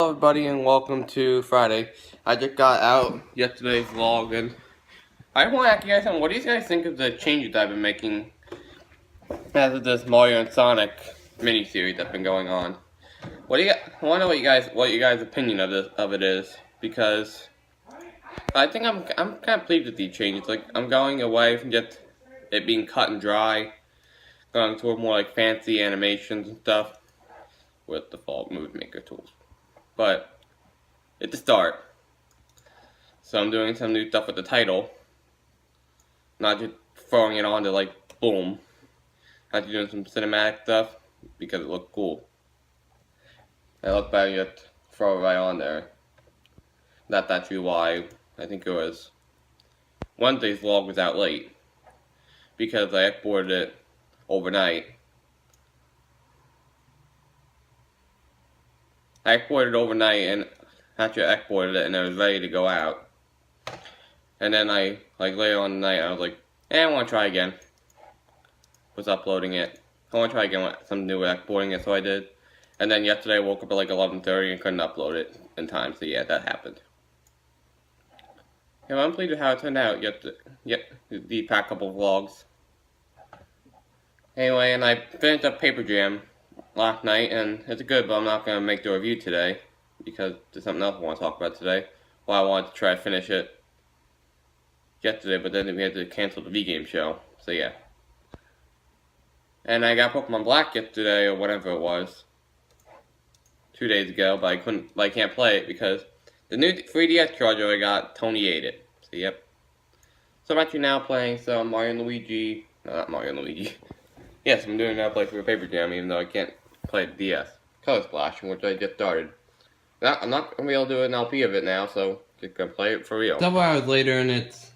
Hello everybody and welcome to Friday. I just got out yesterday's vlog and I want to ask you guys something. What do you guys think of the changes I've been making as of this Mario and Sonic mini-series that's been going on? What do you I want to know what you guys' opinion of it is, because I think I'm kind of pleased with these changes. Like, I'm going away from just it being cut and dry, going toward more like fancy animations and stuff with default movie maker tools. But it's a start. So I'm doing some new stuff with the title. Not just throwing it on to like, boom. Actually doing some cinematic stuff because it looked cool. I looked better just throw it right on there. That's actually why I think it was Wednesday's vlog was out late. Because I exported it overnight. I exported it overnight and actually exported it and it was ready to go out. And then later on the night, I was like, I want to try again. Was uploading it. I want to try again with something new with exporting it, so I did. And then yesterday I woke up at like 11:30 and couldn't upload it in time, so yeah, that happened. Yeah, I'm pleased with how it turned out. Yet the past couple of vlogs. Anyway, and I finished up Paper Jam last night, and it's good, but I'm not going to make the review today, because there's something else I want to talk about today. Well, I wanted to try to finish it yesterday, but then we had to cancel the V-Game show, so yeah. And I got Pokemon Black yesterday, or whatever it was, 2 days ago, but I can't play it because the new 3DS charger I got, Tony ate it, so yep. So I'm actually now playing some Mario and Luigi, no, not Mario and Luigi. Yes, I'm doing that playthrough of Paper Jam, even though I can't play the DS. Color Splash, which I just started. Now, I'm not going to be able to do an LP of it now, so just going to play it for real. Several hours later, and it's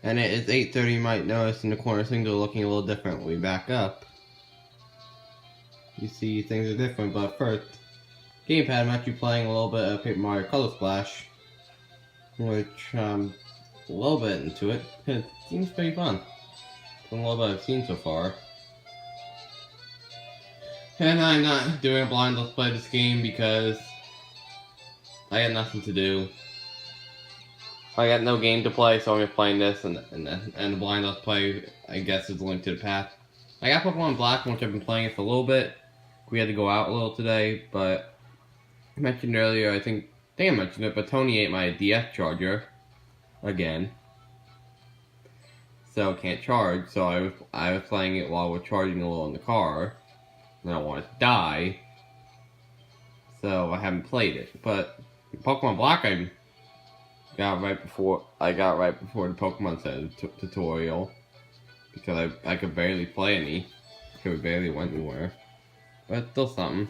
8:30. You might notice in the corner things are looking a little different. When we back up, you see things are different. But first, gamepad, I'm actually playing a little bit of Paper Mario Color Splash, which a little bit into it. It seems pretty fun. From a little bit I've seen so far. And I'm not doing a blind let's play this game because I had nothing to do. I got no game to play, so I'm just playing this, and the blind let's play, I guess, is linked to the path. I got Pokemon Black, which I've been playing it for a little bit. We had to go out a little today, but I mentioned earlier, I think I mentioned it, but Tony ate my DS charger again, so it can't charge. So I was playing it while we're charging a little in the car. And I don't want it to die, so I haven't played it. But Pokemon Black I got right before the Pokemon Center tutorial, because I could barely play any, because we barely went anywhere. But still something.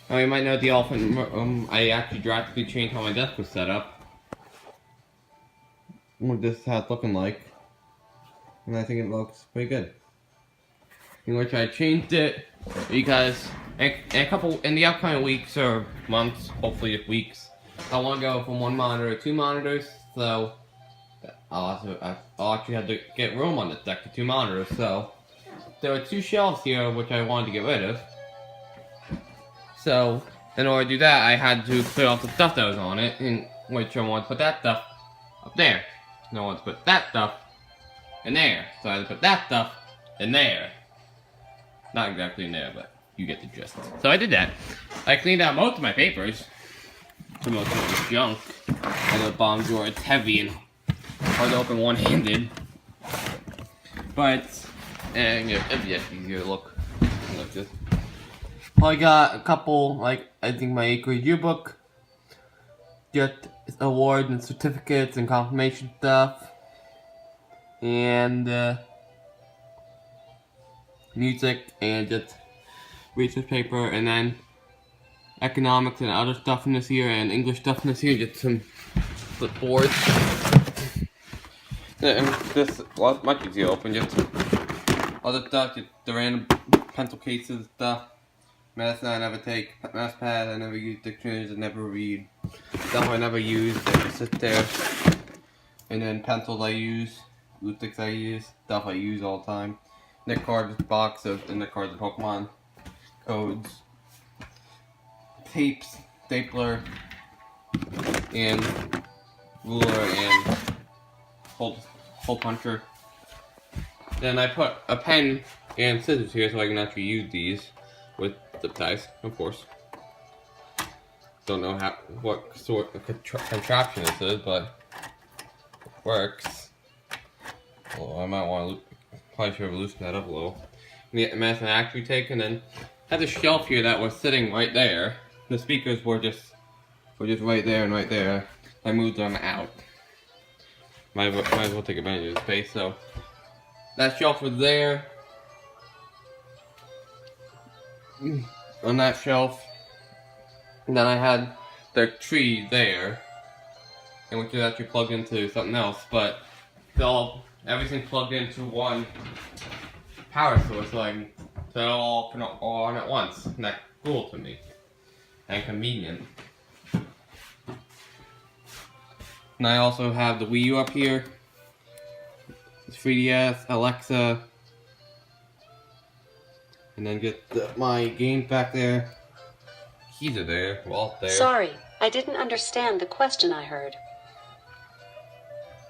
Now you might know the elephant room. I actually drastically changed how my desk was set up. What this is how it's looking like, and I think it looks pretty good. In which I changed it because in the upcoming weeks or months, hopefully just weeks, I want to go from one monitor to 2 monitors. So I'll actually have to get room on this deck for 2 monitors. So there are 2 shelves here which I wanted to get rid of. So in order to do that, I had to clear off the stuff that was on it, in which I wanted to put that stuff up there. And I wanted to put that stuff in there. So I had to put that stuff in there. Not exactly in there, but you get the gist. So I did that. I cleaned out most of my papers. So most of the junk. I got a bomb drawer. It's heavy and hard to open one-handed. But, and it's just easier to look like this. Well, I got a couple, like, I think my 8th grade yearbook. Get awards and certificates and confirmation stuff. And, music, and just research paper, and then economics and other stuff in this year, and English stuff in this year, just some flipboards. And this, well, much easier to open, just other stuff, just the random pencil cases stuff. Medicine I never take, mouse pad I never use, dictionaries I never read, stuff I never use, they just sit there. And then pencils I use, glue sticks I use, stuff I use all the time. Nick Card's box of Nick Card's Pokemon codes, tapes, stapler and ruler and hole puncher. Then I put a pen and scissors here so I can actually use these with zip ties, of course. Don't know what sort of contraption this is, but it works. Well, I might want to probably should have loosened that up a little. Get the medicine actually taken, and had the shelf here that was sitting right there. The speakers were just right there and right there. I moved them out. Might as well take advantage of the space. So that shelf was there. On that shelf. And then I had the tree there, and which is actually plugged into something else, but everything plugged into one power source, so I can set it all on at once. And that's cool to me and convenient. And I also have the Wii U up here, it's 3DS, Alexa, and then get my games back there. Keys are there, well, there. Sorry, I didn't understand the question I heard.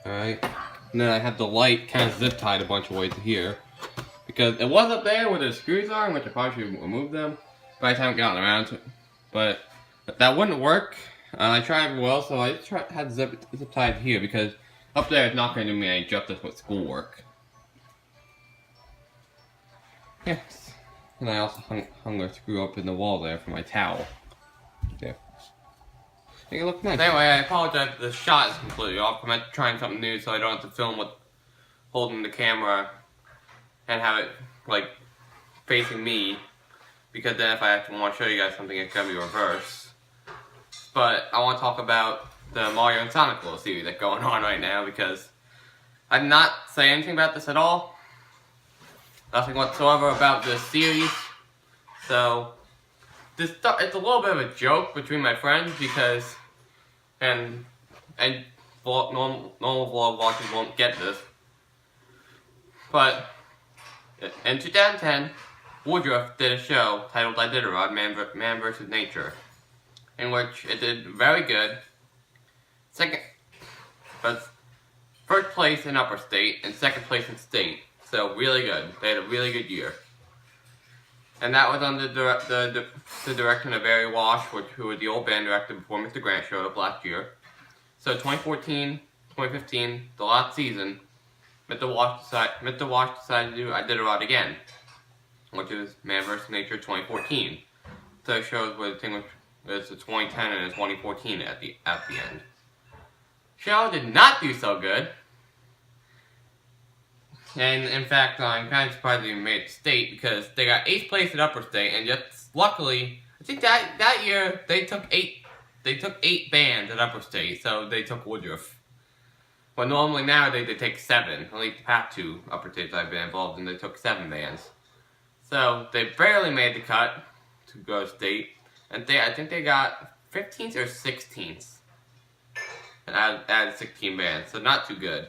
Alright. And then I have the light kind of zip tied a bunch of ways to here. Because it was up there where the screws are, which I probably should remove them. But I just haven't gotten around to it. But that wouldn't work. I tried everywhere else, so I had zip tied here because up there it's not going to do me any justice with schoolwork. Yes. And I also hung a screw up in the wall there for my towel. There. Make it look nice. Anyway, I apologize if the shot is completely off. I'm trying something new so I don't have to film with holding the camera and have it like facing me. Because then if I actually want to show you guys something, it's going to be reverse. But I want to talk about the Mario and Sonic little series that's going on right now because I did not say anything about this at all. Nothing whatsoever about this series. So, it's a little bit of a joke between my friends because, and normal vlog watchers won't get this. But, in 2010, Woodruff did a show titled Iditarod, Man vs. Nature, in which it did very good. First place in upper state and second place in state. So really good. They had a really good year. And that was under the direction of Barry Walsh, who was the old band director before Mr. Grant showed up last year. So 2014, 2015, the last season, Mr. Walsh decided to do Iditarod again, which is Man vs. Nature 2014. So it shows where the thing was the 2010 and the 2014 at the end. Show did not do so good. And in fact, I'm kind of surprised they even made it state because they got 8th place at upper state, and just luckily, I think that year they took 8 bands at upper state, so they took Woodruff. But normally now they take 7. At least the past 2 upper states I've been involved in, they took 7 bands. So they barely made the cut to go state, and I think they got 15th or 16th, and added 16 bands, so not too good.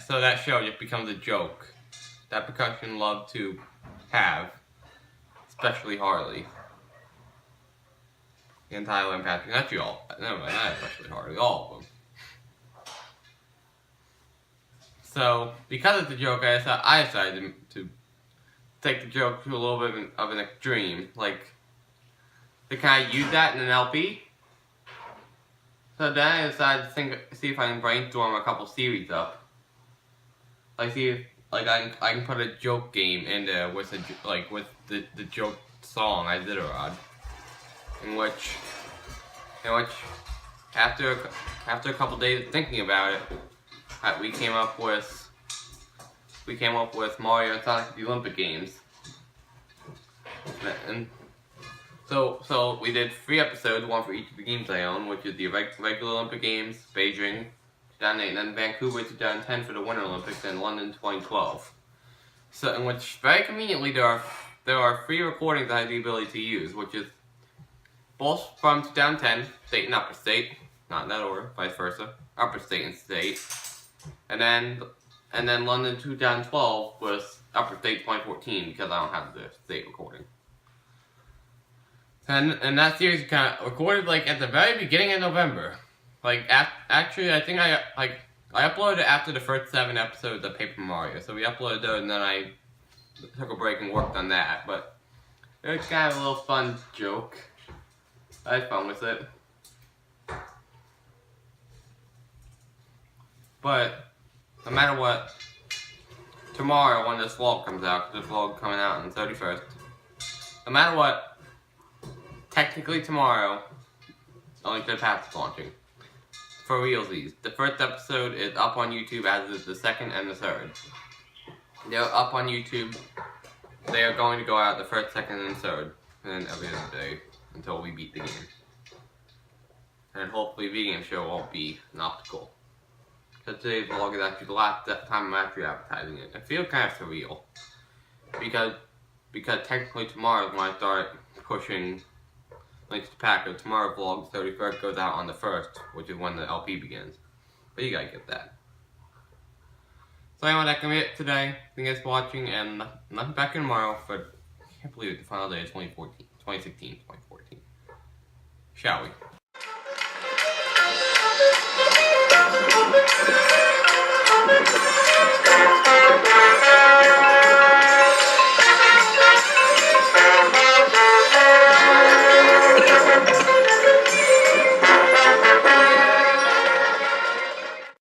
So that show just becomes a joke that percussion loved to have, especially Harley. And Tyler and Patrick, not you all, no, not especially Harley, all of them. So, because it's a joke, I decided to take the joke to a little bit of an extreme, like, to kind of use that in an LP. So then I decided to see if I can brainstorm a couple series up. Like see if I can put a joke game in there with the joke song Iditarod, in which after a couple days of thinking about it, we came up with Mario and Sonic at the Olympic Games. And so we did 3 episodes, one for each of the games I own, which is the regular Olympic Games, Beijing, 2008, and then Vancouver 2010 for the Winter Olympics, and London 2012. So, in which very conveniently there are 3 recordings I had the ability to use, which is both from 2010, state and upper state, not in that order, vice versa, upper state and state, and then London 2012 was upper state 2014 because I don't have the state recording. And that series kind of recorded like at the very beginning of November. Like actually, I think I uploaded it after the first 7 episodes of Paper Mario. So we uploaded those, and then I took a break and worked on that. But it was kind of a little fun joke. I had fun with it. But no matter what, tomorrow when this vlog comes out, this vlog coming out on the 31st. No matter what, technically tomorrow, only the path is launching. For realsies. The first episode is up on YouTube, as is the second and the third. They're up on YouTube. They are going to go out the first, second, and third, and then every other day until we beat the game. And hopefully the game show won't be an obstacle. So today's vlog is actually the last time I'm actually advertising it. I feel kind of surreal. Because technically tomorrow is when I start pushing links to Packer. Tomorrow vlog 31st goes out on the 1st, which is when the LP begins. But you gotta get that. So anyway, that can be it today. Thank you guys for watching, and nothing back in tomorrow, but I can't believe it, the final day is 2016, 2014. Shall we?